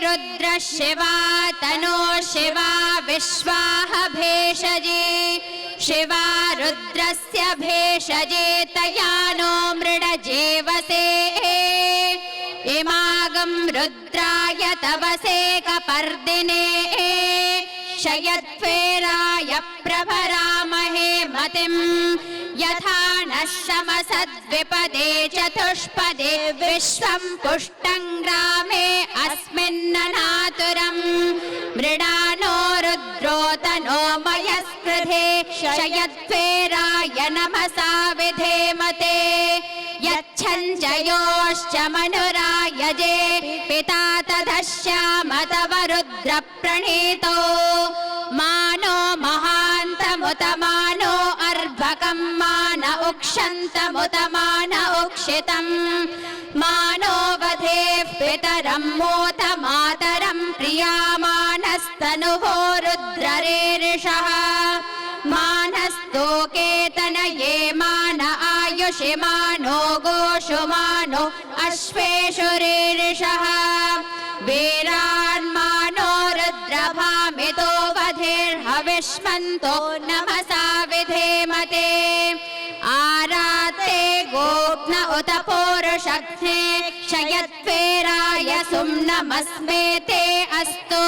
रुद्र शिवा तनो शिवा विश्वाह भेषजे शिवा रुद्रस्य भेषजे तया नो मृडजेवसे इमागं रुद्राय तवसे कपर्दिने शयद्वेराय प्रभरामहे मतिं यथा नः शमसद्विपदे चतुष्पदे विश्वं पुष्टं ग्रामे अस्मिन्ननातुरं मृडानो रुद्रोतनो मयस्कृधे शयद्वेराय नमसा विधेमते यच्छञ्जयोश्च मनुरायजे पिता तदश्याम तव रुद्रप्रणीतो मानो महान्तमुत मानो अर्भकं मान उक्षन्तमुत मान उक्षितं मानो वधेः पितरं मोत मातरं प्रियामानस्तनुभो रुद्ररेरिषः मानस्तोकेतनये मान आयुषि मानो गोषु मानो अश्वेषु रीरिषः वीरान्मानो रुद्रभामितो वधिर्हविष्मन्तो नमसा विधेमते आराते गोप्न उत पौरुषघ्ने क्षयद्वेराय सुम्नमस्मेते अस्तु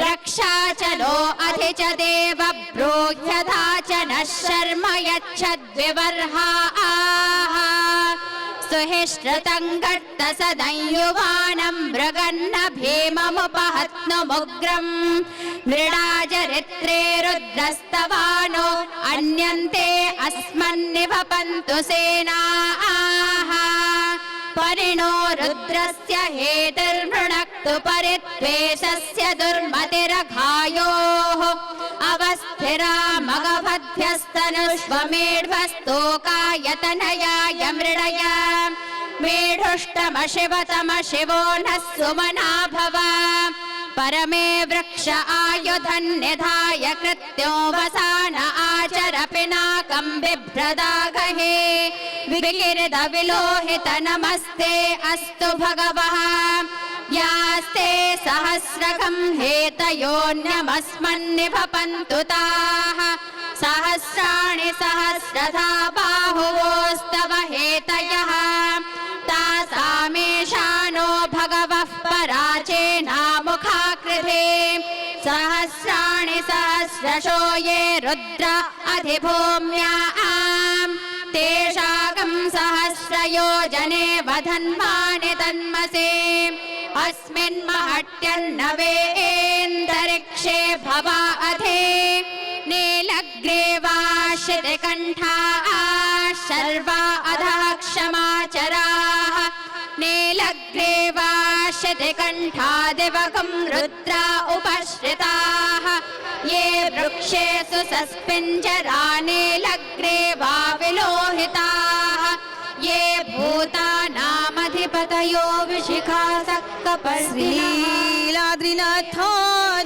रक्षा च नो अधि च देव ब्रूह्यथा च नः शर्म यच्छद्विवर्हा सुहिश्रुतं गर्त सदंयुवानं मृगन्न भीममुपहत्नुमुग्रं मृडाजरित्रे रुद्रस्तवानो अन्यन्ते अस्मन्निवपन्तु सेनाः परिणो रुद्रस्य हेतिर्मृणक्तु परित्वेषस्य दुर्मतिरघायोः अवस्थिरा मगवध्यस्तनुष्वमेढ्वस्तोकायतनयाय मृडय मेढुष्टमशिवतम शिवो नः सुमना भव परमे वृक्ष आयुधन्निधाय कृत्यो वसान आचर पिनाकं बिभ्रदागहे विकिरद विलोहित नमस्ते अस्तु भगवः यास्ते सहस्रकं हेतयोऽन्यमस्मन्निभपन्तु ताः सहस्राणि सहस्रधा बाहुवोस्तव हेतयः तासामेषानो भगवः पराचेनामुखाकृते सहस्राणि सहस्रशो ये रुद्र अधिभूम्याम् तेषाकं सहस्रयोजने वधन्मानि तन्मसे अस्मिन् महट्यन्नवेऽन्तरिक्षे भवा अधि नीलग्रीवाश्रितकण्ठाः शर्वा अधः क्षमाचराः नीलग्रीवाश्रितकण्ठादिवकं रुद्रा उपश्रिताः ये वृक्षेषु सस्पिञ्जरा नीलग्रीवा विलोहिताः ये भूतानामधिपतयो श्रीलाद्रिनाथ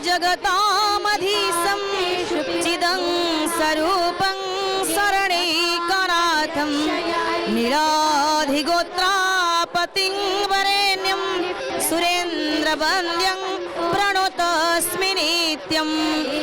जगतामधीशं चिदं स्वरूपं शरणैकनाथं नीलाधिगोत्रापतिं वरेण्यं सुरेन्द्रवन्द्यं प्रणतोऽस्मि नित्यम्।